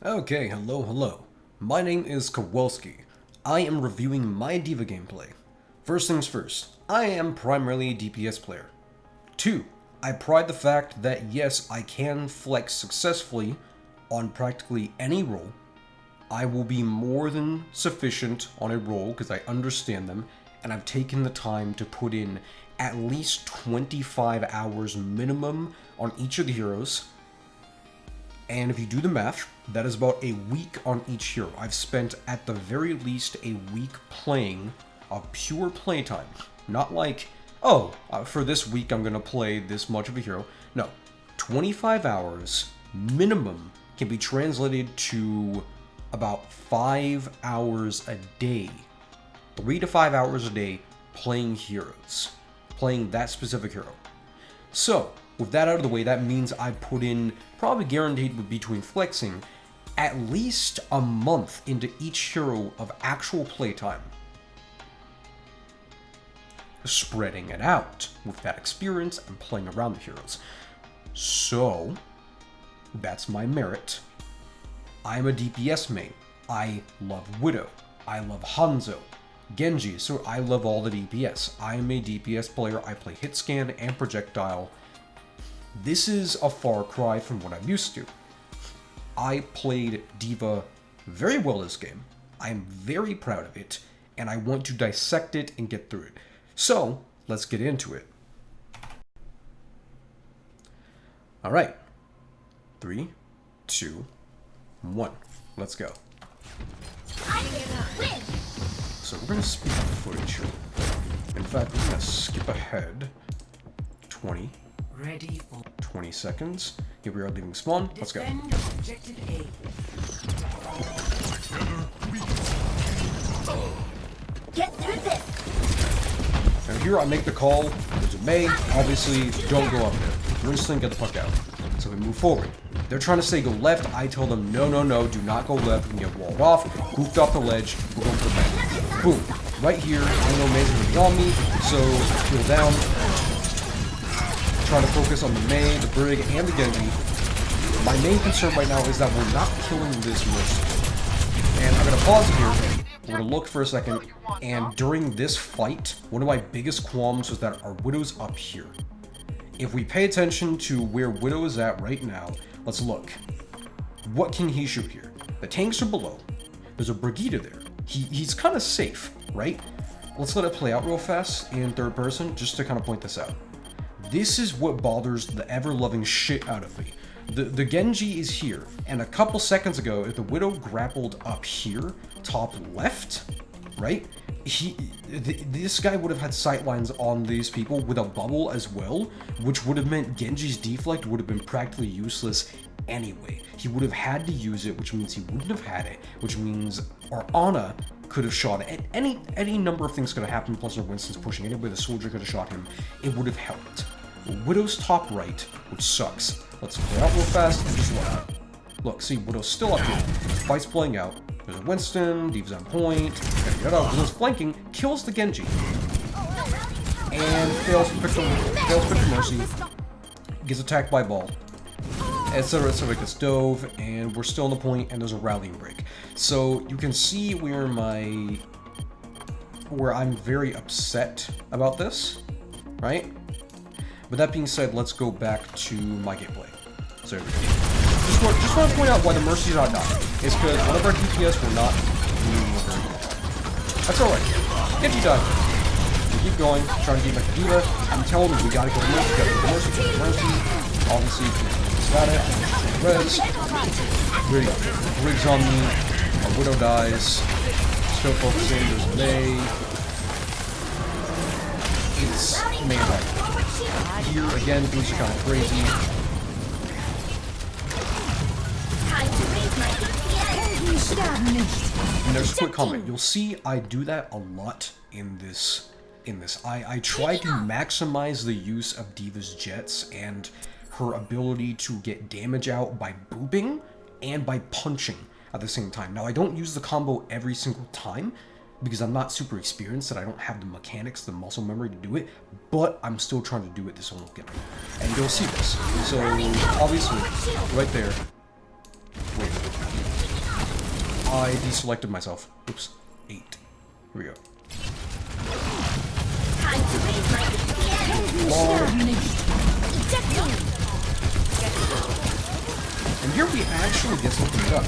Okay, hello. My name is Kowalski. I am reviewing my D.Va gameplay. First things first, I am primarily a DPS player. 2. I pride the fact that yes, I can flex successfully on practically any role. I will be more than sufficient on a role because I understand them, and I've taken the time to put in at least 25 hours minimum on each of the heroes. And if you do the math, that is about a week on each hero. I've spent at the very least a week playing of pure playtime. Not like, for this week I'm going to play this much of a hero. No, 25 hours minimum can be translated to about 5 hours a day. 3 to 5 hours a day playing heroes. Playing that specific hero. So, with that out of the way, that means I put in, probably guaranteed between flexing, at least a month into each hero of actual playtime. Spreading it out with that experience and playing around the heroes. So, that's my merit. I'm a DPS main. I love Widow. I love Hanzo. Genji, so I love all the DPS. I am a DPS player. I play hit scan and projectile. This is a far cry from what I'm used to. I played D.Va very well this game. I am very proud of it, and I want to dissect it and get through it. So, let's get into it. Alright. 3, 2, 1. Let's go. So we're going to speed up the footage here. In fact, we're going to skip ahead 20 seconds. Here we are leaving spawn. Let's go. Get through this. And here I make the call. There's a Mei. Obviously, don't go up there. Instantly get the fuck out. So we move forward. They're trying to say go left. I tell them no, do not go left. We can get walled off. Goofed off the ledge. We're going for the back. Boom. Right here. I know Mei's going to be on me. So heal down. Trying to focus on the Mei, the Brig, and the Genji. My main concern right now is that we're not killing this Mercy. And I'm going to pause here. We're going to look for a second. And during this fight, one of my biggest qualms was that our Widow's up here. If we pay attention to where Widow is at right now, let's look. What can he shoot here? The tanks are below. There's a Brigitte there. He's kind of safe, right? Let's let it play out real fast in third person just to kind of point this out. This is what bothers the ever-loving shit out of me. The Genji is here, and a couple seconds ago, if the Widow grappled up here, top left, right? This guy would have had sightlines on these people with a bubble as well, which would have meant Genji's deflect would have been practically useless anyway. He would have had to use it, which means he wouldn't have had it, which means our Ana could have shot it. Any number of things could have happened, plus our Winston's pushing anyway, the soldier could have shot him. It would have helped. Widow's top right, which sucks. Let's play out real fast and just look. Look, see, Widow's still up here. Fight's playing out. There's a Winston, D.Va's on point. Widow's flanking, kills the Genji. And fails to pick the Mercy. Gets attacked by Ball. Etc. Gets dove, and we're still on the point, and there's a rallying break. So you can see where I'm very upset about this, right? With that being said, let's go back to my gameplay. So just want to point out why the Mercy's not dying. It's because one of our DPS were not doing very well. That's alright. Genji died. We keep going, trying to get back to D.Va. I'm telling them we gotta go to Mercy, Obviously, got it. Res. There you go. Brig's on me. Our Widow dies. Still focusing. There's Mei. It's Mei died. Here again, things are kind of crazy. And there's a quick comment. You'll see I do that a lot in this. I try to maximize the use of D.Va's jets and her ability to get damage out by booping and by punching at the same time. Now, I don't use the combo every single time because I'm not super experienced and I don't have the mechanics, the muscle memory to do it, but I'm still trying to do it this whole game. And you'll see this. So, obviously, right there. Wait. I deselected myself. Oops. 8. Here we go. Time to raise my Ball. ejecting. And here we actually get something done.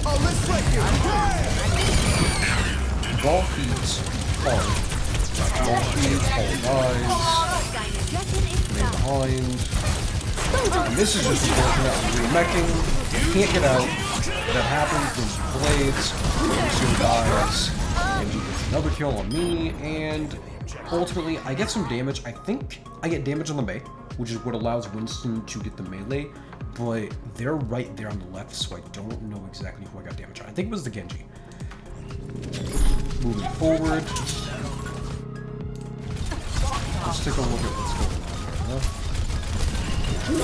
Ball feeds hard. Ball feeds, ball dies. Remain behind. And this is just unfortunate. I'm remeching. Can't get out. That happens. Those blades. Lucio dies. And he gets another kill on me. And ultimately, I get some damage. I think I get damage on the Mei, which is what allows Winston to get the melee. But they're right there on the left, so I don't know exactly who I got damage on. I think it was the Genji. Moving forward. Let's take a look at what's going on here.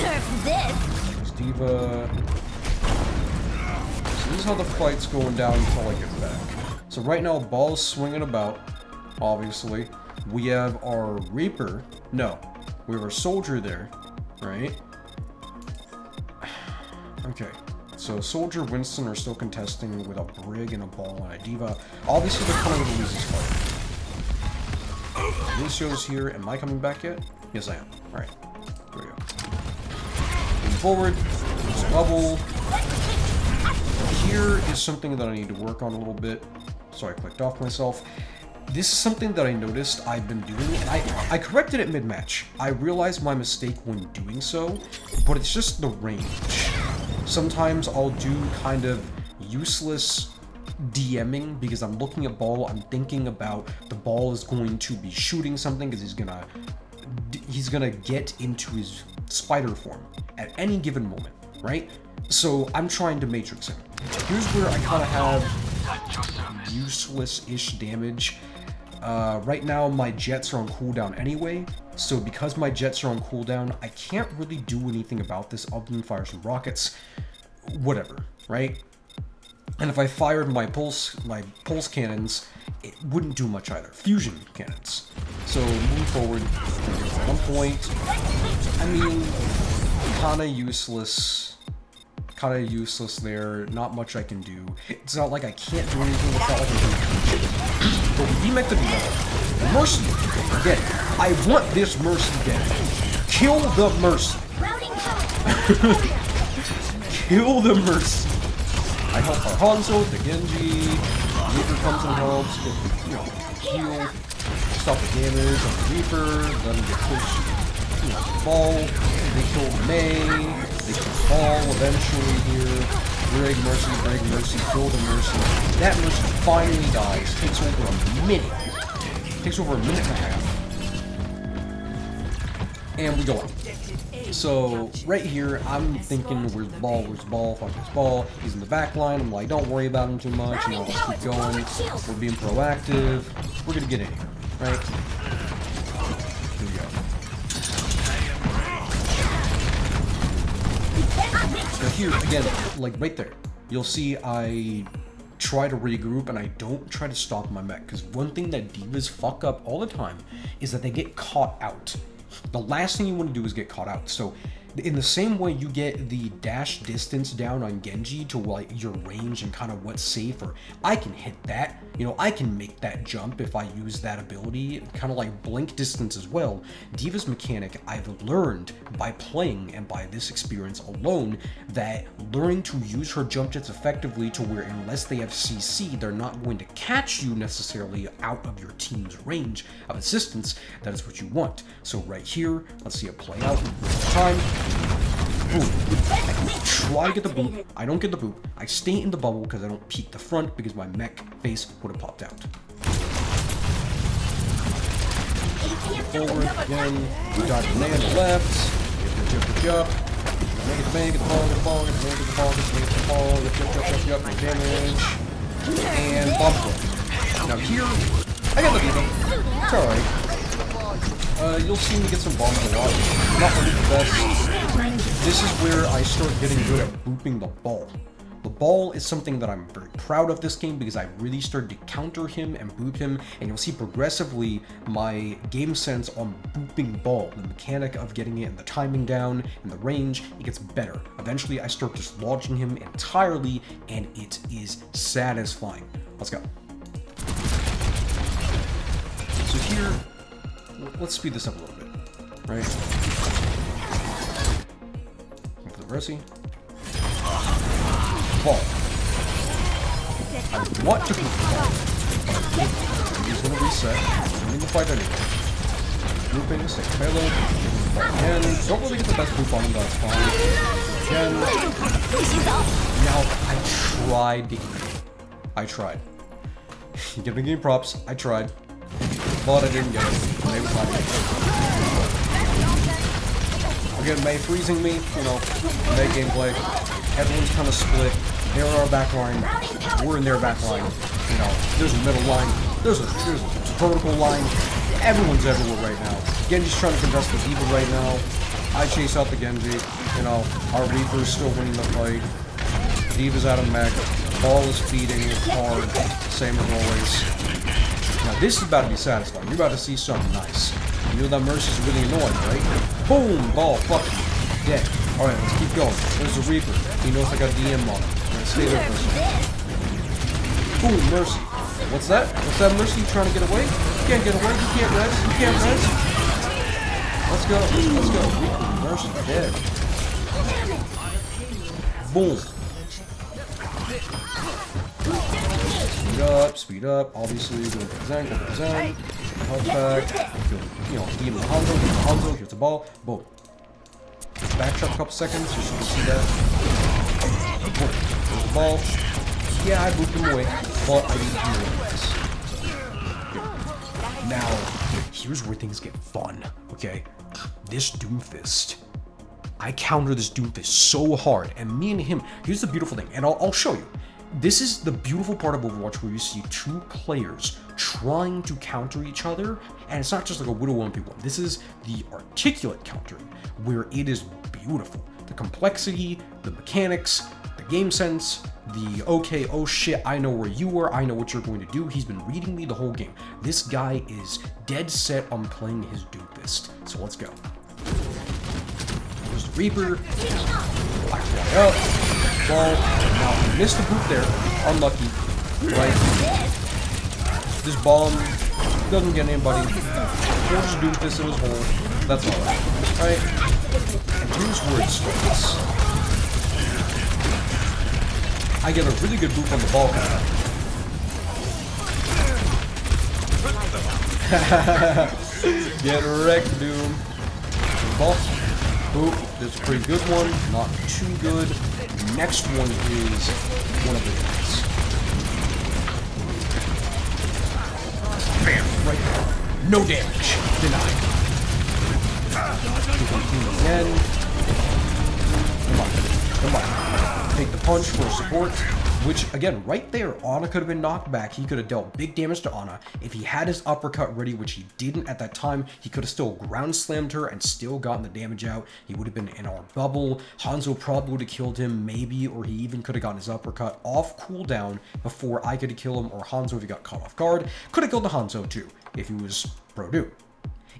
Nerf this. There's D.Va. So this is how the fight's going down until I get back. So right now, ball's swinging about, obviously. We have our Reaper. No, we have our Soldier there, right? Okay, so Soldier, Winston are still contesting with a Brig and a Ball and a D.Va. Obviously, they're kind of going to lose this fight. Lucio's here. Am I coming back yet? Yes, I am. Alright, here we go. Moving forward, there's a bubble. Here is something that I need to work on a little bit. So I clicked off myself. This is something that I noticed I've been doing, and I corrected it mid-match. I realized my mistake when doing so, but it's just the range. Sometimes I'll do kind of useless DMing because I'm looking at ball, I'm thinking about the ball is going to be shooting something because he's gonna get into his spider form at any given moment, right? So I'm trying to matrix him. Here's where I kind of have useless-ish damage. Right now my jets are on cooldown anyway, so because my jets are on cooldown, I can't really do anything about this other than fire some rockets. Whatever, right? And if I fired my pulse cannons, it wouldn't do much either. Fusion cannons. So moving forward, at one point, I mean, kinda useless there. Not much I can do. It's not like I can't do anything. It's not like I can do. But we demech the D.Va. Mercy, dead. I want this Mercy dead. Kill the Mercy. Kill the Mercy. I help our Hanzo, the Genji. Reaper comes and helps. Get the, heal. Stop the damage on the Reaper. Let him get pushed. Ball. They kill the Mei. They kill Ball eventually here. Brig Mercy, kill the Mercy. That Mercy finally dies. Takes over a minute. Takes over a minute and a half. And we go up. So, right here, I'm thinking, where's the ball? Fuck this ball. He's in the back line. I'm like, don't worry about him too much. Let's keep going. We're being proactive. We're gonna get in here, right? Here we go. So here, again, like right there, you'll see I try to regroup and I don't try to stop my mech, because one thing that D.Vas fuck up all the time is that they get caught out. The last thing you want to do is get caught out. So in the same way you get the dash distance down on Genji to like your range and kind of what's safe, or I can hit that, I can make that jump if I use that ability, kind of like blink distance as well. D.Va's mechanic, I've learned by playing and by this experience alone, that learning to use her jump jets effectively to where unless they have CC, they're not going to catch you necessarily out of your team's range of assistance. That is what you want. So right here, let's see it play out in time. Boom. I try to get the boop. I don't get the boop. I stay in the bubble because I don't peek the front because my mech face would have popped out. Forward again. We got the Mei on the left. Yup. Make it, get the ball, get the ball, get the ball, get the ball, get the ball, yup, no damage. And bomb throw. Now here, I got the D.Va. It's alright. You'll see me get some bombs a lot. Not really the best. This is where I start getting good at booping the ball. The ball is something that I'm very proud of this game because I really started to counter him and boop him, and you'll see progressively my game sense on booping ball, the mechanic of getting it and the timing down and the range, it gets better. Eventually I start just launching him entirely, and it is satisfying. Let's go. So here, let's speed this up a little bit, right? For the mercy. Ball. I want to boot the ball. He's going to reset. I'm in the fight anyway. Looping, stick payload. Again, don't really get the best boop on him, that's fine. Again. Now, I tried to eat it. I tried. Give me game props. I tried. But I didn't get it. May was not it. Again, May freezing me, you know, May gameplay. Everyone's kind of split. They're our backline. We're in their backline. You know, there's a middle line. There's a vertical line. Everyone's everywhere right now. Genji's trying to contest the D.Va right now. I chase out the Genji. You know, our Reaper's still winning the fight. D.Va's out of mech. Ball is feeding hard. Same as always. Now this is about to be satisfying. You're about to see something nice. You know that Mercy's really annoying, right? Boom! Ball, fuck you. Dead. Alright, let's keep going. There's the Reaper. He knows I got DM on him. I'm gonna stay there for a second. Boom, Mercy. What's that? What's that, Mercy? You trying to get away? You can't get away. You can't res. You can't res. Let's go. Let's go. Mercy dead. Boom. Speed up, obviously, go for the Zen, punch back, you know, give him the Hanzo, here's the ball, boom. Backtrack a couple seconds, just so you can see that. Boom, there's the ball. Yeah, I booped him away, but I didn't do it. Now, here's where things get fun, okay? This Doomfist. I counter this Doomfist so hard, and me and him, here's the beautiful thing, and I'll show you. This is the beautiful part of Overwatch where you see two players trying to counter each other, and it's not just like a Widow 1v1. This is the articulate countering, where it is beautiful. The complexity, the mechanics, the game sense, the okay, oh shit, I know where you are, I know what you're going to do. He's been reading me the whole game. This guy is dead set on playing his Doomfist. So let's go. There's the Reaper. I fly up. Ball. Now, I missed the boot there. Unlucky. Right? This bomb doesn't get anybody. We'll just Doomfist in his hole. That's alright. Right? And here's where it starts. I get a really good boot on the ball kind of. Get wrecked, Doom. Ball. Boop. This is a pretty good one. Not too good. Next one is one of the guys. Bam! Right there. No damage. Denied. Again. Come on. Come on. Take the punch for support. Which, again, right there, Ana could have been knocked back. He could have dealt big damage to Ana. If he had his uppercut ready, which he didn't at that time, he could have still ground slammed her and still gotten the damage out. He would have been in our bubble. Hanzo probably would have killed him, maybe, or he even could have gotten his uppercut off cooldown before I could kill him, or Hanzo if he got caught off guard. Could have killed the Hanzo too, if he was pro Doom.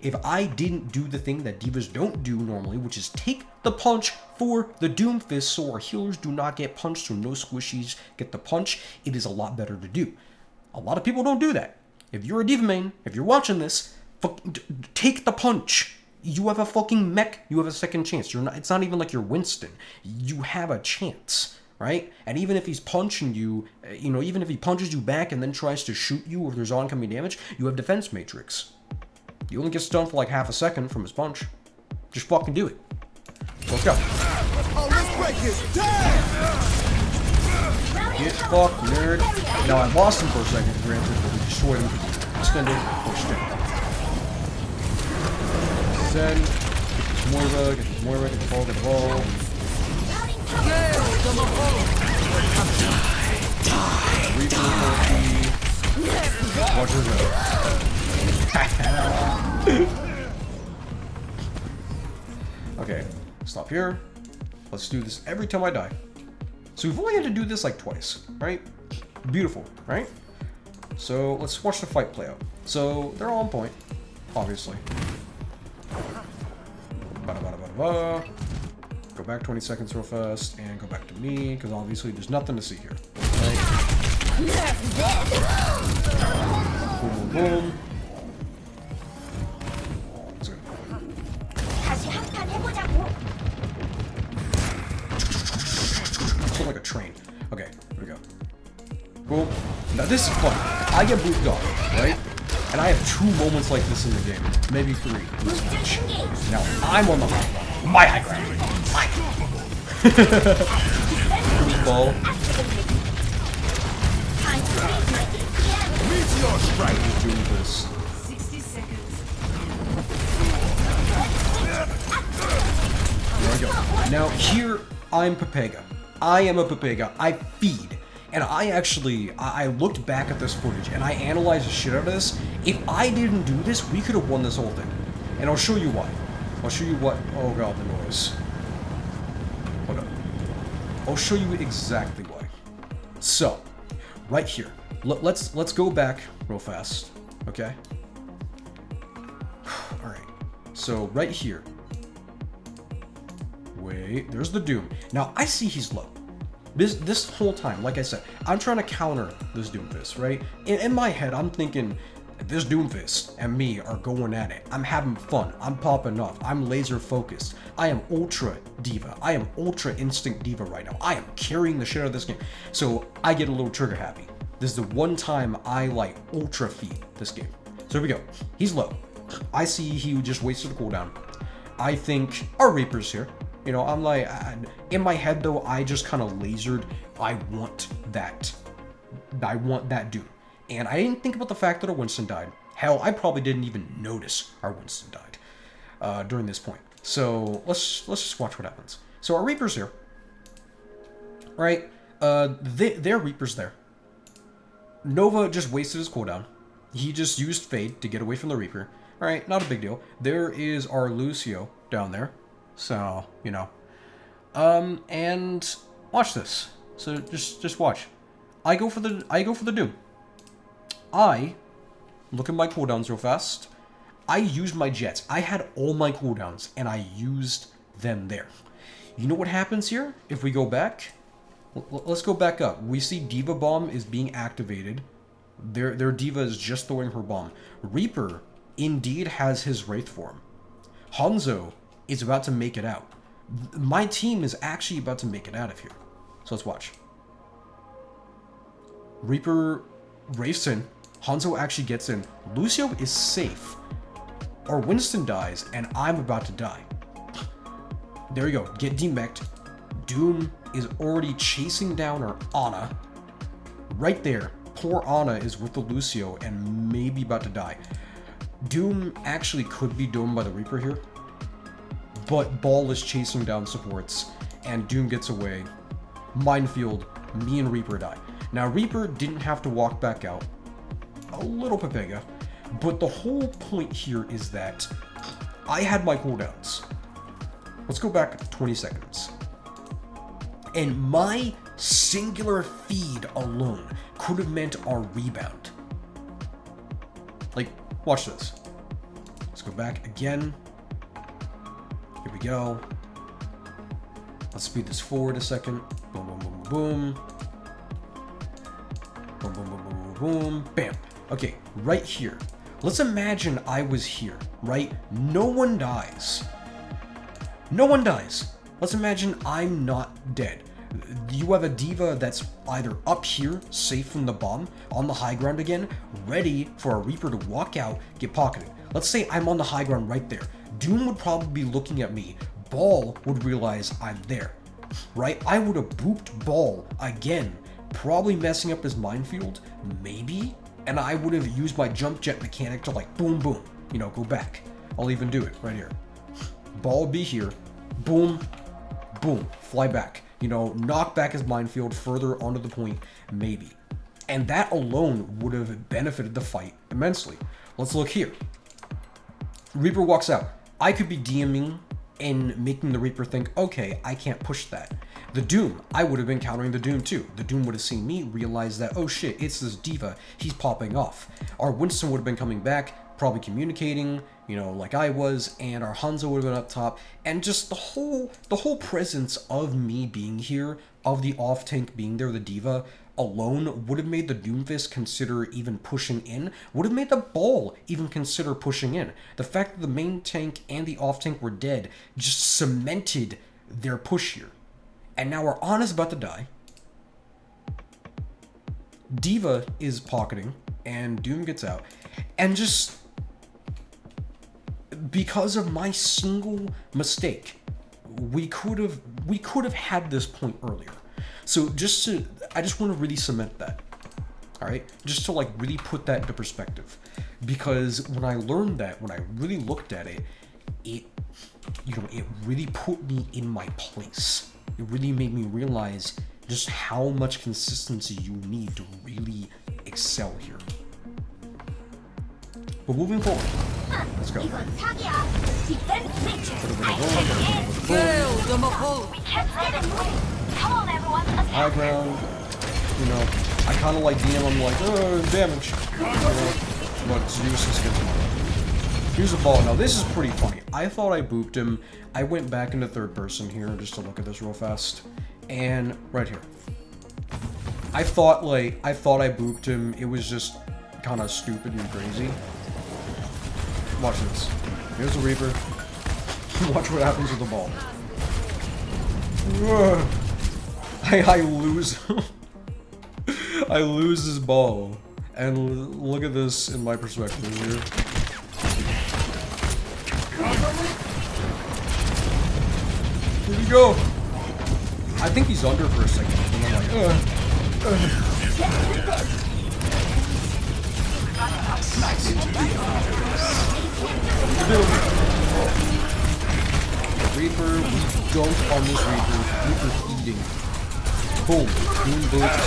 If I didn't do the thing that divas don't do normally, which is take the punch for the Doomfist so our healers do not get punched, so no squishies get the punch, it is a lot better to do. A lot of people don't do that. If you're a diva main, if you're watching this, take the punch. You have a fucking mech, you have a second chance. It's not even like you're Winston. You have a chance, right? And even if he's punching you, even if he punches you back and then tries to shoot you or there's oncoming damage, you have defense matrix. You only get stunned for like half a second from his punch. Just fucking do it. So let's go. Get fucked, nerd. Now I lost him for a second, granted, but we destroyed him. Extended, pushed him. Zen. Get this Moira, get the ball, get the ball. Die. Watch her go. Okay, stop here. Let's do this every time I die. So we've only had to do this like twice, right? Beautiful, right? So let's watch the fight play out. So they're all on point, obviously. Ba-da-ba-da-ba-da-ba. Go back 20 seconds real fast, and go back to me, because obviously there's nothing to see here. Right? Boom, boom, boom. Let's go. Feel like a train. Okay, here we go. Boom. Now this is fun. I get booped off, right? And I have 2 moments like this in the game. Maybe 3 in this match. Now I'm on the high ground. My high ground. My ball. Meteor strike. Doing this. 60 seconds. There we go. Now here I'm Pepega. I am a Pepega. I feed. And I looked back at this footage and I analyzed the shit out of this. If I didn't do this, we could have won this whole thing. And I'll show you why. I'll show you what. Oh god, the noise. Hold up. I'll show you exactly why. So, right here. Let's go back real fast. Okay. All right. So right here. Wait. There's the Doom. Now I see he's low. This whole time, like I said, I'm trying to counter this Doomfist, right? In my head, I'm thinking, this Doomfist and me are going at it. I'm having fun. I'm popping off. I'm laser focused. I am ultra D.Va. I am ultra instinct D.Va right now. I am carrying the shit out of this game. So I get a little trigger happy. This is the one time I like ultra feed this game. So here we go. He's low. I see he just wasted a cooldown. I think our Reaper's here. You know, I'm like, in my head though, I just kind of lasered, I want that dude. And I didn't think about the fact that our Winston died. Hell, I probably didn't even notice our Winston died during this point. So let's just watch what happens. So our Reaper's here, right? Their Reaper's there. Nova just wasted his cooldown. He just used Fade to get away from the Reaper. All right, not a big deal. There is our Lucio down there. So, you know. And watch this. So just watch. I go for the Doom. I look at my cooldowns real fast. I used my jets. I had all my cooldowns and I used them there. You know what happens here? If we go back, let's go back up. We see D.Va bomb is being activated. Their D.Va is just throwing her bomb. Reaper indeed has his Wraith form. Hanzo is about to make it out. My team is actually about to make it out of here. So let's watch. Reaper Wraiths in. Hanzo actually gets in. Lucio is safe. Our Winston dies, and I'm about to die. There we go. Get demeched. Doom is already chasing down our Ana. Right there. Poor Ana is with the Lucio and maybe about to die. Doom actually could be domed by the Reaper here. But Ball is chasing down supports, and Doom gets away. Minefield, me and Reaper die. Now, Reaper didn't have to walk back out. A little Pepega. But the whole point here is that I had my cooldowns. Let's go back 20 seconds. And my singular feed alone could have meant our rebound. Like, watch this. Let's go back again. Here we go. Let's speed this forward a second. Boom, boom, boom, boom. Boom, boom, boom, boom, boom, boom. Bam. Okay, right here. Let's imagine I was here, right? No one dies. No one dies. Let's imagine I'm not dead. You have a D.Va that's either up here, safe from the bomb, on the high ground again, ready for a Reaper to walk out, get pocketed. Let's say I'm on the high ground right there. Doom would probably be looking at me. Ball would realize I'm there, right? I would have booped Ball again, probably messing up his minefield, maybe, and I would have used my jump jet mechanic to like boom, boom, you know, go back. I'll even do it right here. Ball would be here, boom, boom, fly back. You know, knock back his minefield further onto the point, maybe. And that alone would have benefited the fight immensely. Let's look here. Reaper walks out. I could be DMing and making the Reaper think, okay, I can't push that. The Doom, I would have been countering the Doom too. The Doom would have seen me, realized that, oh shit, it's this D.Va, he's popping off. Our Winston would have been coming back, probably communicating, you know, like I was, and our Hanzo would have been up top, and just the whole presence of me being here, of the off tank being there, the D.Va, alone would have made the Doomfist consider even pushing in, would have made the Ball even consider pushing in. The fact that the main tank and the off tank were dead just cemented their push here. And now our Ana's about to die. D.Va is pocketing, and Doom gets out. And just because of my single mistake, we could have had this point earlier. So I just want to really cement that. All right, just to like really put that into perspective, because when I learned that, when I really looked at it, it really put me in my place. It really made me realize just how much consistency you need to really excel here. But moving forward, let's go. High ground, you know, I kind of like DM, I'm like, oh, damage, you know, but it's useless against him. Here's a Ball. Now this is pretty funny. I thought I booped him. I went back into third person here just to look at this real fast. And right here. I thought I booped him. It was just kind of stupid and crazy. Watch this. Here's the Reaper. Watch what happens with the Ball. I lose. I lose this Ball. And look at this in my perspective here. Here we go. I think he's under for a second. And I'm like, Reaper, we don't on this Reaper. Reaper feeding. Boom. Boom boots.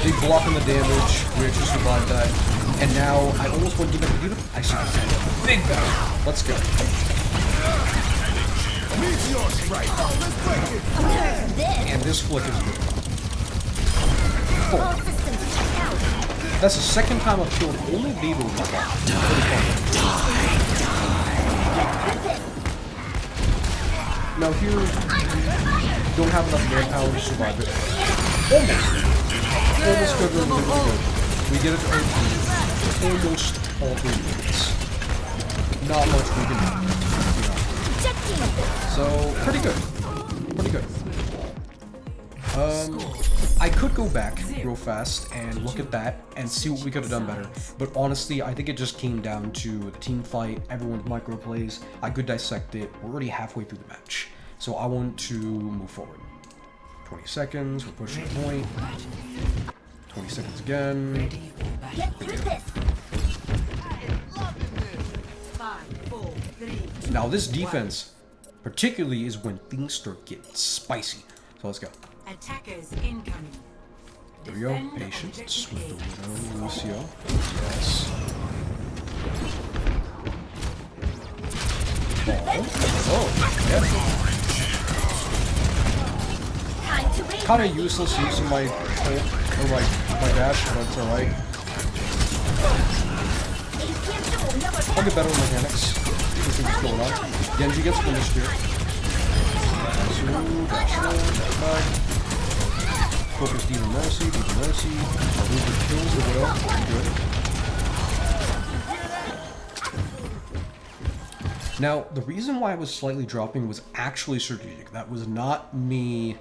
Big block on the damage. We actually survived that. And now I almost went to the computer. I should have said big battle. Let's go. And this flick is good. Oh. That's the second time I've killed only D.Va with my ball. Now here, don't have enough manpower to survive it. Almost good, really good. We get it to almost all 3 minutes. Not much we can do. So, pretty good. Pretty good. I could go back real fast and look at that and see what we could have done better. But honestly, I think it just came down to the team fight, everyone's micro plays. I could dissect it. We're already halfway through the match. So I want to move forward. 20 seconds, we're pushing the point. 20 seconds again. Now this defense, particularly, is when things start getting spicy. So let's go. Attackers incoming. There we go. Patience with the Widow, Lucio. Yes. Oh, yeah. Kind of useless using my ult, or my dash, but it's alright. I'll get better with mechanics. See what's going on. Genji gets finished here. Back. Focus D.Va Mercy. Our Reaper kills the Widow. Good. Now, the reason why I was slightly dropping was actually strategic. That was not me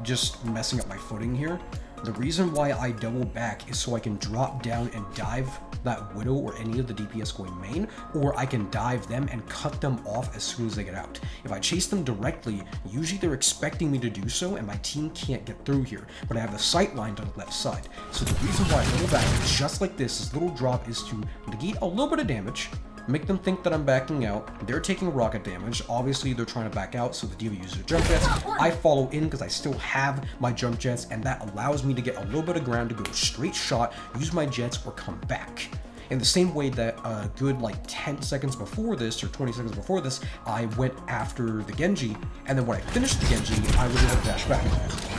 just messing up my footing here. The reason why I double back is so I can drop down and dive that Widow or any of the DPS going main, or I can dive them and cut them off as soon as they get out. If I chase them directly, usually they're expecting me to do so and my team can't get through here, but I have the sight line to the left side. So the reason why I double back just like this little drop is to negate a little bit of damage, make them think that I'm backing out. They're taking rocket damage. Obviously, they're trying to back out, so the D.Va uses her jump jets. I follow in because I still have my jump jets, and that allows me to get a little bit of ground to go straight shot, use my jets, or come back. In the same way that a good like 10 seconds before this, or 20 seconds before this, I went after the Genji, and then when I finished the Genji, I was able to dash back.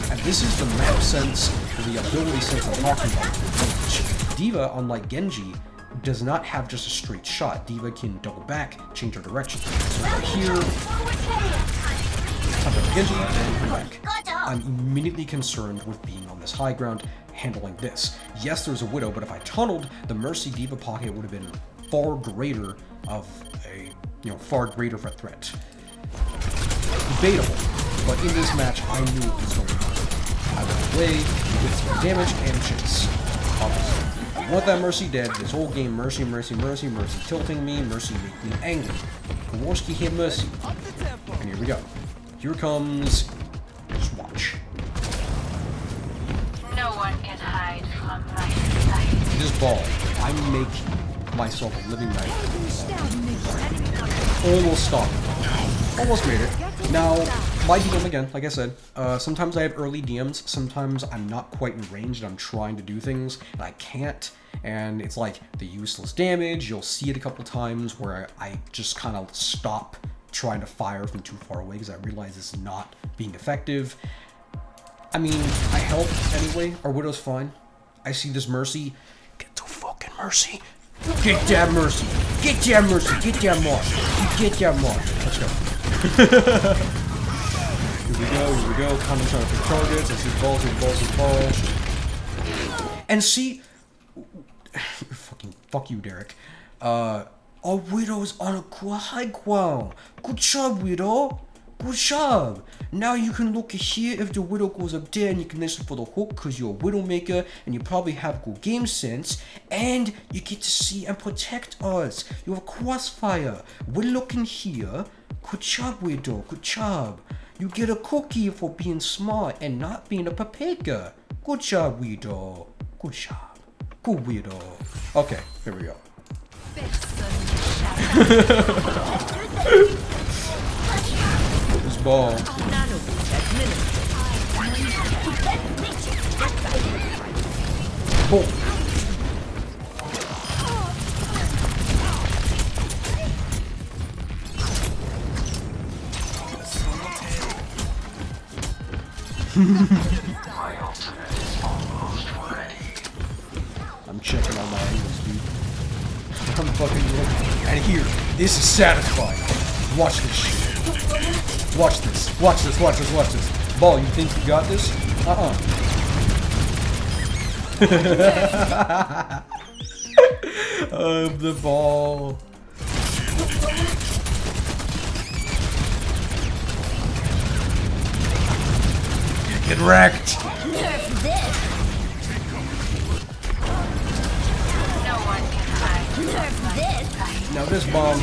And this is the map sense, or the ability sense I'm talking about. D.Va, unlike Genji, does not have just a straight shot. D.Va can double back, change her direction. So right here, I'm the Genji, and come back. I'm immediately concerned with being on this high ground, handling this. Yes, there's a Widow, but if I tunneled, the Mercy D.Va pocket would have been far greater of a, far greater of a threat. Debatable, but in this match, I knew it was going to happen. I went away with some damage and chase. Obviously, I want that Mercy dead. This whole game, Mercy, Mercy, Mercy, Mercy tilting me, Mercy making me angry. Kowalski hit Mercy. And here we go. Here comes... Just watch. No one can hide from my sight. This ball, I make myself a living knife. Almost stopped. Almost made it. Now, my DM again, like I said, sometimes I have early DMs, sometimes I'm not quite in range and I'm trying to do things and I can't, and it's like the useless damage. You'll see it a couple times where I just kind of stop trying to fire from too far away because I realize it's not being effective. I mean, I help anyway. Our Widow's fine. I see this Mercy. Get the fucking Mercy. Get that Mercy. Get that Mercy. Get that Moss. Get that Moss. Let's go. Here we go. Here we go. Kind of trying to pick targets. I see balls and balls and balls. And see... Fuck you, Derek. Our Widow's on a high ground. Good job, Widow. Good job. Now you can look here if the Widow goes up there and you can listen for the hook because you're a Widowmaker and you probably have good game sense and you get to see and protect us. You have a crossfire. We're looking here. Good job, Widow. Good job. You get a cookie for being smart and not being a paprika. Good job, Widow. Good job. Good Widow. Okay, here we go. This ball. Boom. I'm checking on my angles, dude. I'm fucking looking. And here, this is satisfying. Watch this shit. Watch this. Watch this. Watch this. Watch this. Ball, you think you got this? The ball. Get wrecked. Nerf this. No one can hide. Nerf this. Now this bomb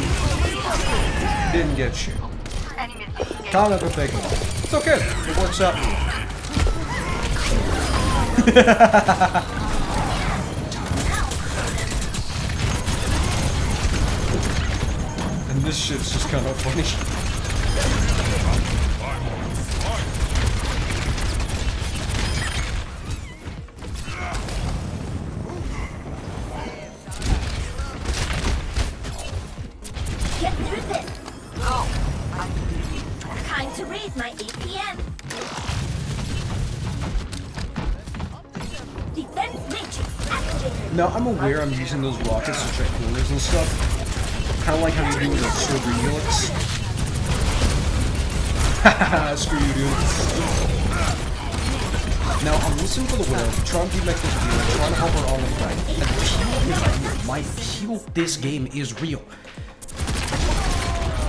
didn't get shit. Kind of a fake bomb. It's okay. It works out. And this shit's just kind of funny. Get through this. Time to raise my APM. Defense matrix activated. Now I'm aware I'm using those rockets to check corners and stuff. Kind of like how you do with the Silver Helix. Haha, screw you, dude. Now I'm listening for the Widow, trying to make this deal, trying to help her on the fight. And the peel is real. My peel this game is real.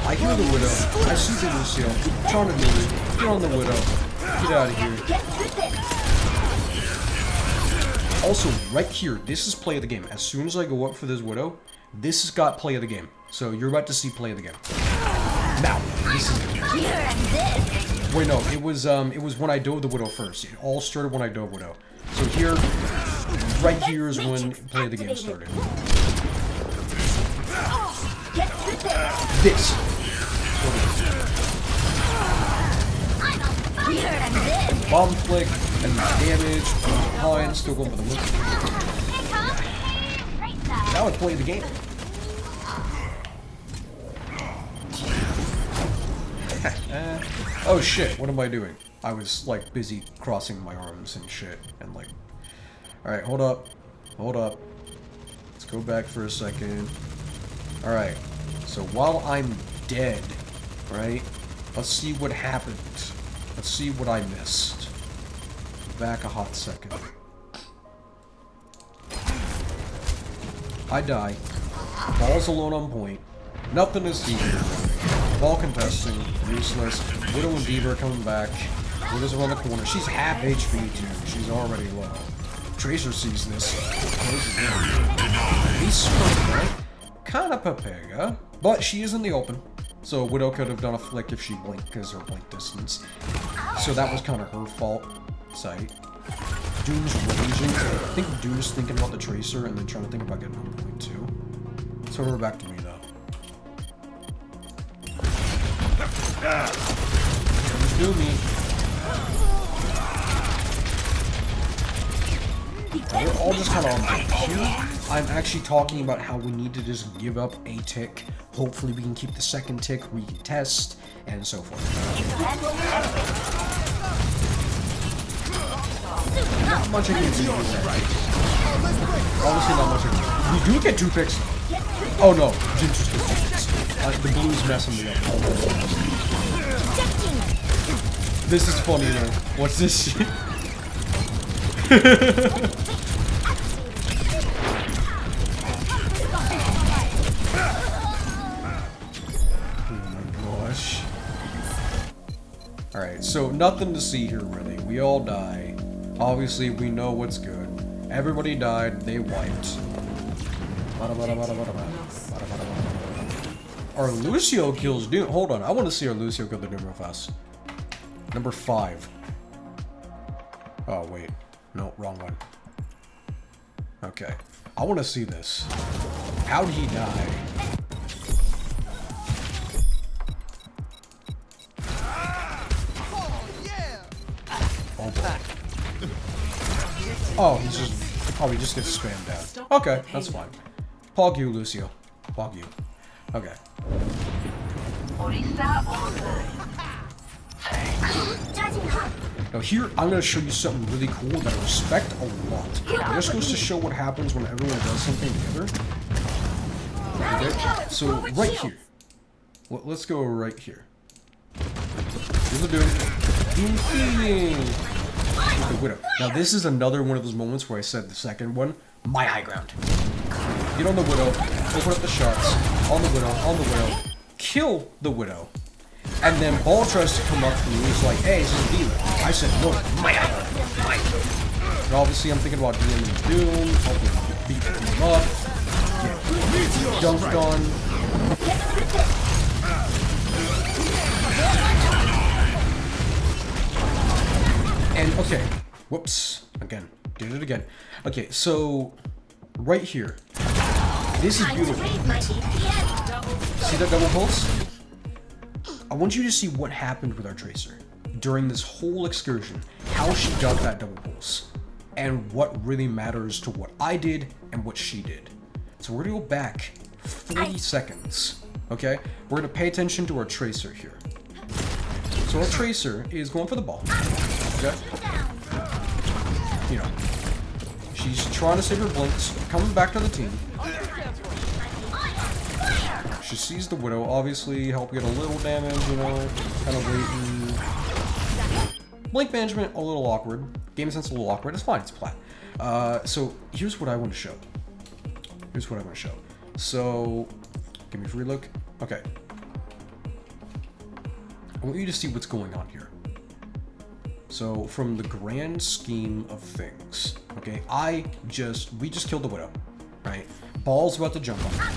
I hear the Widow, I see the Lucio, trying to move it, get on the Widow, get out of here. Also, right here, this is play of the game. As soon as I go up for this Widow, this has got play of the game. So you're about to see play of the game. Now, this is... Wait, no, it was when I dove the Widow first. It all started when I dove Widow. So here, right here is when play of the game started. This. Bomb flick, and damage, behind, still going for the look. Now let's play the game. Oh shit, what am I doing? I was like busy crossing my arms and shit and like... Alright, hold up. Hold up. Let's go back for a second. Alright, so while I'm dead, right? Let's see what happened. Let's see what I missed. Back a hot second. I die. Ball's alone on point. Nothing is here. Ball contesting. Useless. Widow and D.Va are coming back. Widow's around the corner. She's half HP too. She's already low. Tracer sees this. He's sprint, right? Kinda Papega. But she is in the open. So Widow could have done a flick if she blinked because her blink distance. So that was kind of her fault. Sight. Doom's raging. I think Doom's thinking about the Tracer and then trying to think about getting on point too. So we're back to me though. Just do me. We're all just kind of on here. I'm actually talking about how we need to just give up a tick. Hopefully we can keep the second tick, we can test, and so forth. Not much I can do with that. Honestly, not much I can do. We do get 2 picks. Oh no, Jinx just gets 2 picks. The blue's messing me up. This is funny though. What's this shit? Alright, so nothing to see here really. We all die. Obviously, we know what's good. Everybody died, they wiped. Our Lucio kills Doom. Hold on, I want to see our Lucio kill the Doom real fast. Number 5. Oh, wait. No, wrong one. Okay. I want to see this. How'd he die? Oh, he's just... Oh, he just gets spammed down. Okay, that's fine. Pog you, Lucio. Pog you. Okay. Now here, I'm going to show you something really cool that I respect a lot. It just goes to show what happens when everyone does something together. Okay, so right here. Well, let's go right here. Here's the Doom healing. The Widow. Now this is another one of those moments where I said the second one, my high ground. Get on the Widow, open up the shots, on the Widow, kill the Widow. And then Ball tries to come up to me, he's like, hey, this is D.Va. I said, no, my high ground, my. And obviously I'm thinking about DMing Doom, helping beat him up, get dunked on. And, okay, whoops, again, did it again. Okay, so, right here, this is beautiful. See that double pulse? I want you to see what happened with our Tracer during this whole excursion, how she got that double pulse, and what really matters to what I did and what she did. So we're gonna go back 40 seconds, okay? We're gonna pay attention to our Tracer here. So our Tracer is going for the ball. Okay. You know, she's trying to save her blinks, coming back to the team. She sees the Widow, obviously, help get a little damage, you know, kind of waiting. Blink management, a little awkward. Game sense, a little awkward. It's fine, it's plat. So, here's what I want to show. Here's what I want to show. So, give me a free look. Okay. I want you to see what's going on here. So, from the grand scheme of things, okay, we just killed the Widow, right? Ball's about to jump on her.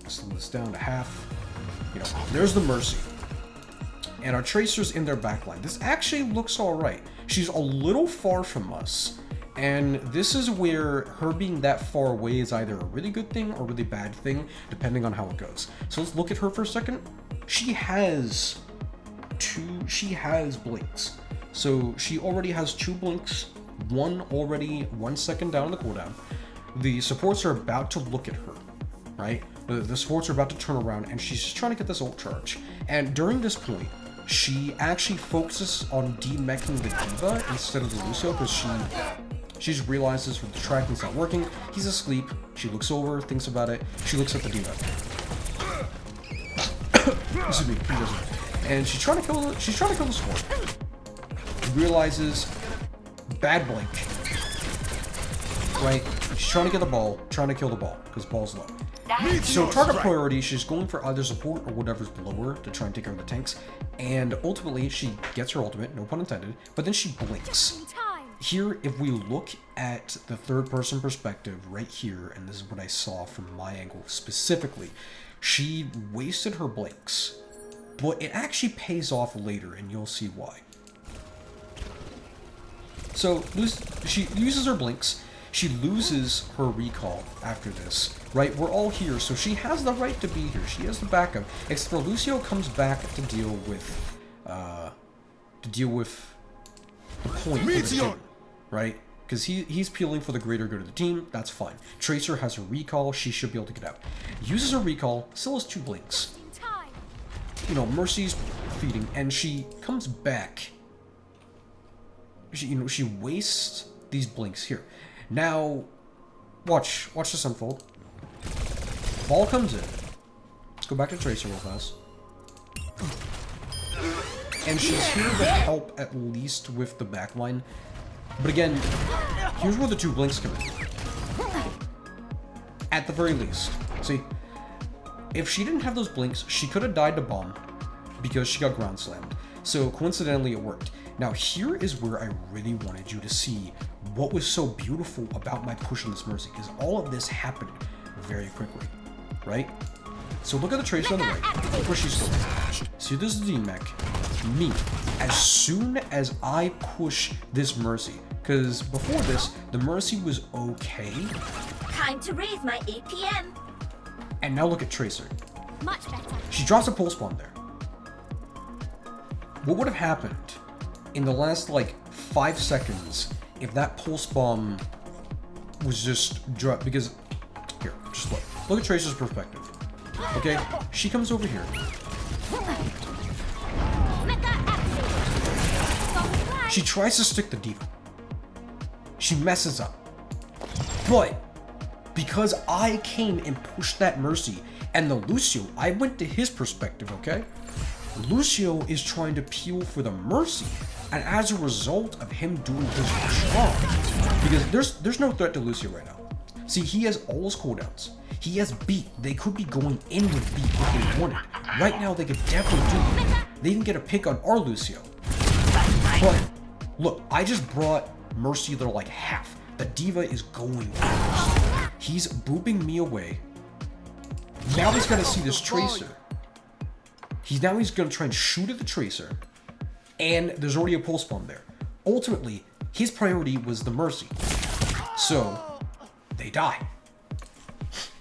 Slow this down to half. You know, there's the Mercy. And our Tracer's in their backline. This actually looks alright. She's a little far from us. And this is where her being that far away is either a really good thing or a really bad thing, depending on how it goes. So let's look at her for a second. She has blinks. So she already has 2 blinks, one 1 second down on the cooldown. the supports are about to look at her, right? The supports are about to turn around, and she's just trying to get this ult charge. And during this point, she actually focuses on demeching the D.Va instead of the Lucio, because she just realizes with the tracking's not working. He's asleep. She looks over, thinks about it. She looks at the D.Va. Excuse me, he doesn't. And she's trying to kill the support. Realizes bad blink. Right? She's trying to get the ball, trying to kill the ball, because ball's low. So target priority, she's going for either support or whatever's below her to try and take care of the tanks. And ultimately, she gets her ultimate, no pun intended, but then she blinks. Here, if we look at the third-person perspective right here, and this is what I saw from my angle specifically, she wasted her blinks, but it actually pays off later, and you'll see why. So, she uses her blinks, she loses her recall after this, right? We're all here, so she has the right to be here. She has the backup, except for Lucio comes back to deal with the point for the team, right? Because he's peeling for the greater good of the team. That's fine. Tracer has her recall. She should be able to get out. Uses her recall. Still has 2 blinks. You know, Mercy's feeding, and she comes back. She wastes these blinks here. Now, watch this unfold. Ball comes in. Let's go back to Tracer real fast. And she's here to help at least with the backline. But again, here's where the 2 blinks come in. At the very least. See, if she didn't have those blinks, she could have died to bomb because she got ground slammed. So coincidentally, it worked. Now here is where I really wanted you to see what was so beautiful about my push on this Mercy, because all of this happened very quickly, right? So look at the Tracer on the right. Look where she's going. See, this is the mech. Me. As soon as I push this Mercy, because before this, the Mercy was okay. Time to raise my APM. And now look at Tracer. Much better. She drops a pulse bomb there. What would have happened in the last, like, 5 seconds if that pulse bomb was just dropped? Because, here, just look. Look at Tracer's perspective. Okay? She comes over here. She tries to stick the D.Va. She messes up. But, because I came and pushed that Mercy, and the Lucio, I went to his perspective, okay? Lucio is trying to peel for the Mercy, and as a result of him doing his job, because there's no threat to Lucio right now. See, he has all his cooldowns. He has beat. They could be going in with beat if they wanted. Right now, they could definitely do it. They even get a pick on our Lucio. But, look, I just brought Mercy there like half. The D.Va is going first. He's booping me away. Now he's got to see this Tracer. He's going to try and shoot at the Tracer. And there's already a pulse bomb there. Ultimately, his priority was the Mercy. So, they die.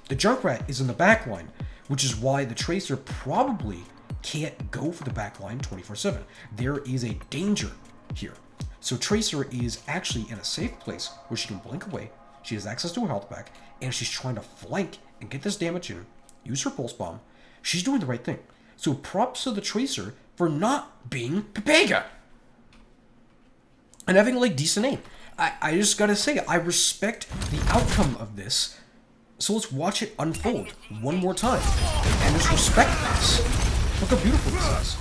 The Junkrat is in the backline, which is why the Tracer probably can't go for the backline 24/7. There is a danger here. So Tracer is actually in a safe place where she can blink away, she has access to a health pack, and she's trying to flank and get this damage in, use her pulse bomb. She's doing the right thing. So props to the Tracer for not being Pepega and having like decent aim. I just gotta say, I respect the outcome of this. So let's watch it unfold one more time and just respect this. Look how beautiful this is.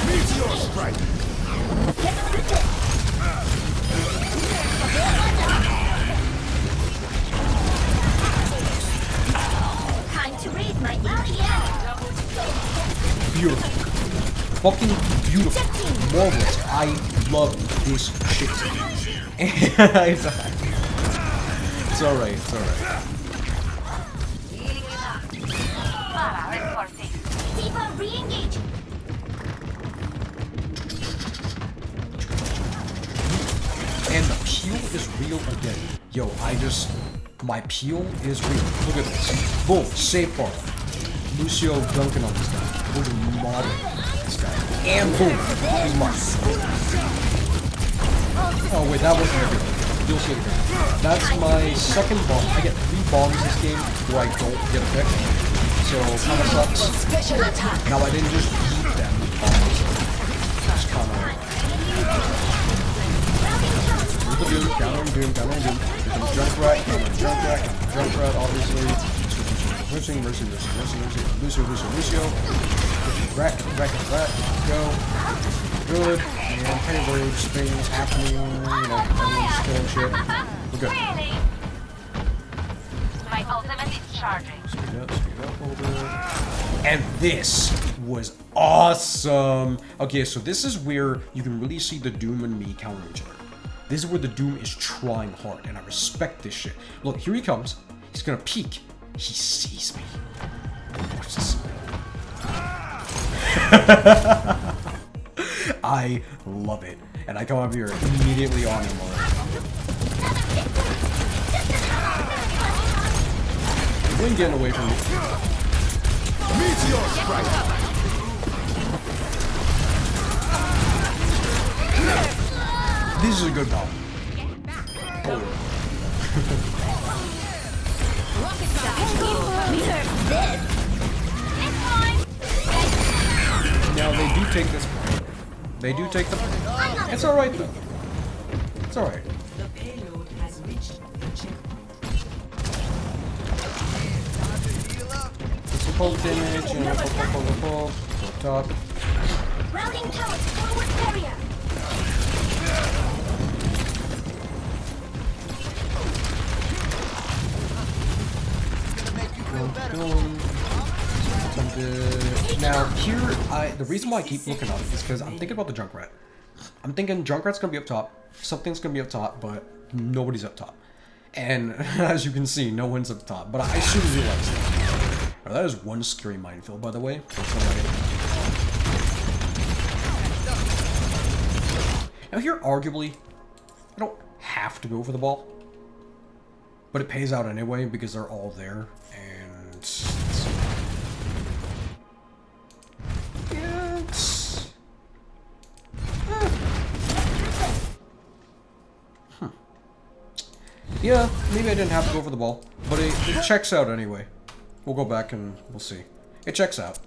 Meteor strike. Time to raise my APM. Beautiful. Fucking beautiful. Marvelous. I love this shit. It's alright, it's alright. D.Va re-engage. And the peel is real again. Yo, my peel is real. Look at this. Boom, safe bar. Lucio dunking on this guy. We're just modeling this guy. And boom, he's mine. Oh wait, that wasn't a good one. You'll see it again. That's my second bomb. I get 3 bombs this game where I don't get a pick. So, kinda sucks. Now I didn't just eat them bombs. Just kinda... Here's the Doom, countering Doom, countering Doom. Here comes Junkrat, countering Junkrat, countering Junkrat, obviously. Mercy, Lucio. Wreck, go. Good. And payloads, things happening, you know, everyone's killing shit. We're good. Really? My ultimate is charging. Speed up a little bit. And this was awesome! Okay, so this is where you can really see the Doom and me counter each other. This is where the Doom is trying hard, and I respect this shit. Look, here he comes. He's gonna peek. He sees me. Watch this. I love it. And I come up here immediately on him already. You ain't getting away from me. Meteor strike! This is a good bomb. Oh. Now they do take this point. They do take the point. It's alright though. It's alright. The payload has reached the checkpoint. Some poke damage and poke. Top. Routing towards forward barrier. Now here, the reason why I keep looking up is because I'm thinking about the Junkrat. I'm thinking Junkrat's gonna be up top, something's gonna be up top, but nobody's up top. And as you can see, no one's up top. But I should realize that. Oh, that is one scary minefield, by the way. Now here, arguably, I don't have to go for the ball, but it pays out anyway because they're all there. And yeah, maybe I didn't have to go for the ball, but it checks out anyway. We'll go back and we'll see. It checks out.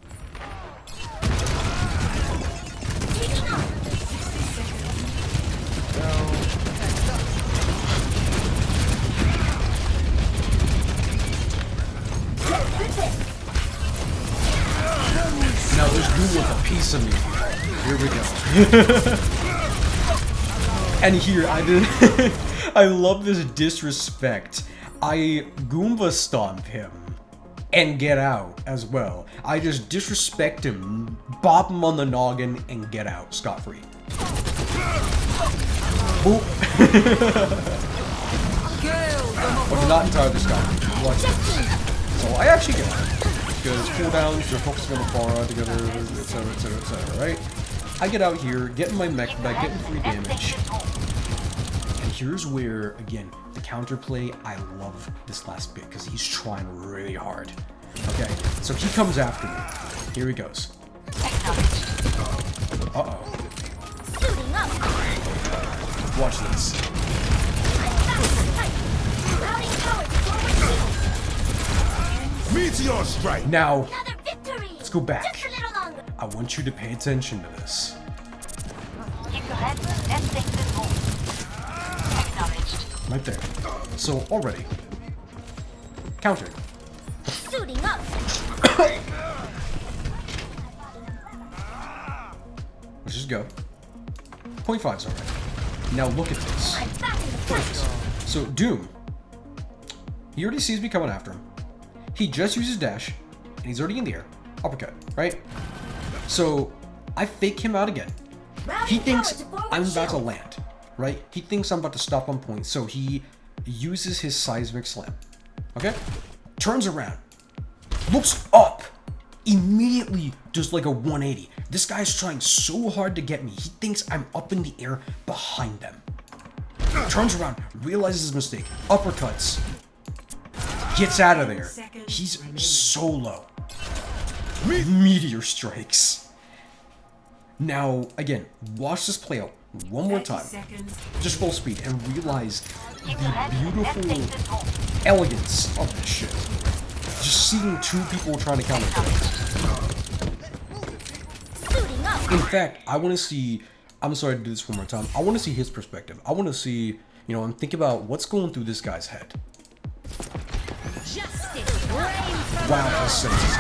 Now there's Doom with a piece of me. Here we go. And here, I did. I love this disrespect. I Goomba stomp him and get out as well. I just disrespect him, bop him on the noggin, and get out scot-free. Boop. Okay, not entirely scot-free. Watch this. So I actually get out. Because cooldowns, you're focusing on the far together, etc, right? I get out here, getting my mech back, getting free damage. And here's where, again, the counterplay, I love this last bit, because he's trying really hard. Okay, so he comes after me. Here he goes. Uh-oh. Watch this. Meteor strike! Now, let's go back. I want you to pay attention to this. Right there. So, already. Counter. Suiting up. Let's just go. 0.5's alright. Now look at this. So, Doom. He already sees me coming after him. He just uses dash, and he's already in the air. Uppercut, right? So, I fake him out again. He thinks I'm about to land, right? He thinks I'm about to stop on point, so he uses his seismic slam. Okay? Turns around. Looks up. Immediately does like a 180. This guy's trying so hard to get me. He thinks I'm up in the air behind them. Turns around, realizes his mistake. Uppercuts. Gets out of there. He's so low. Meteor strikes. Now, again, watch this play out. one more time, seconds. just full speed, and realize the beautiful elegance of this shit. Just seeing two people trying to counter Suiting up. In fact, I want to see, I'm sorry to do this one more time, I want to see his perspective. I want to see, you know, and think about what's going through this guy's head. Justice reigns from Wow, that's sense.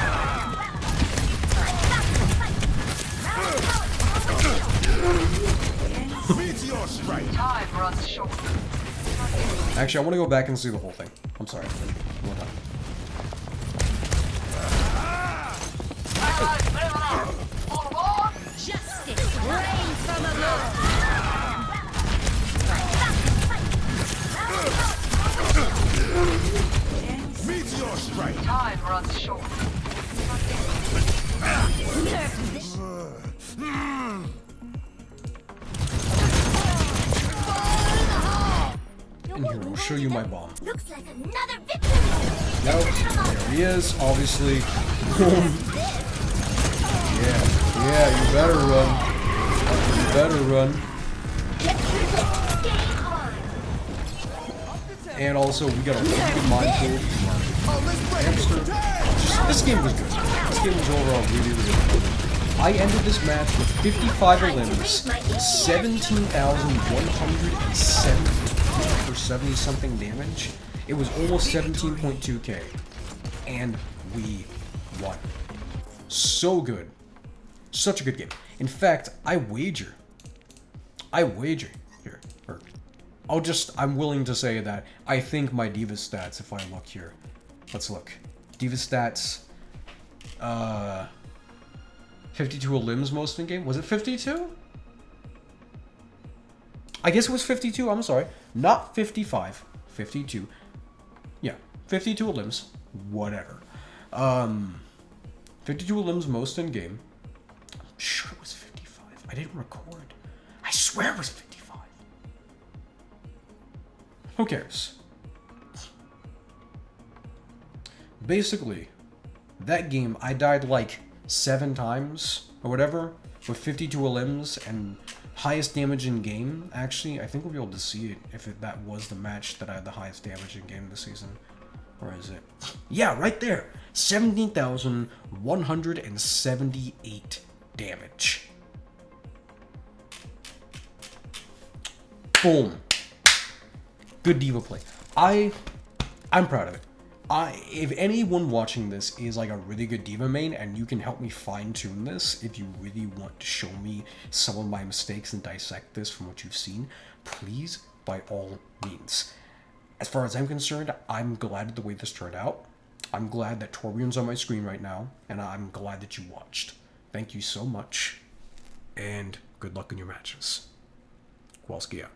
Time runs short. Actually, I want to go back and see the whole thing. I'm sorry. One more time. justice reigns from above. Time runs short. And here, I'll show you my bomb. Looks like another victory. Nope. There he is, obviously. Boom. Yeah, you better run. You better run. And also, we got a really good mindful hamster. This game was good. This game was overall really, really good. I ended this match with 55 limbs, 17,170 for 70-something damage. It was almost 17.2k. And we won. So good. Such a good game. In fact, I wager here, or I'm willing to say that I think my D.Va stats, if I look here, let's look. D.Va stats, 52 limbs most in game. Was it 52? I guess it was 52, I'm sorry. Not 55, 52. Yeah, 52 limbs, whatever. 52 limbs most in game. I'm sure it was 55. I didn't record. I swear it was 55. Who cares? Basically, that game, I died like 7 times or whatever with 52 limbs and highest damage in game. Actually, I think we'll be able to see it if that was the match that I had the highest damage in game this season. Or is it? Yeah, right there. 17,178 damage. Boom. Good D.Va play. I'm proud of it. If anyone watching this is like a really good D.Va main and you can help me fine-tune this, if you really want to show me some of my mistakes and dissect this from what you've seen, please, by all means. As far as I'm concerned, I'm glad at the way this turned out. I'm glad that Torbjorn's on my screen right now, and I'm glad that you watched. Thank you so much, and good luck in your matches. Kowalski out.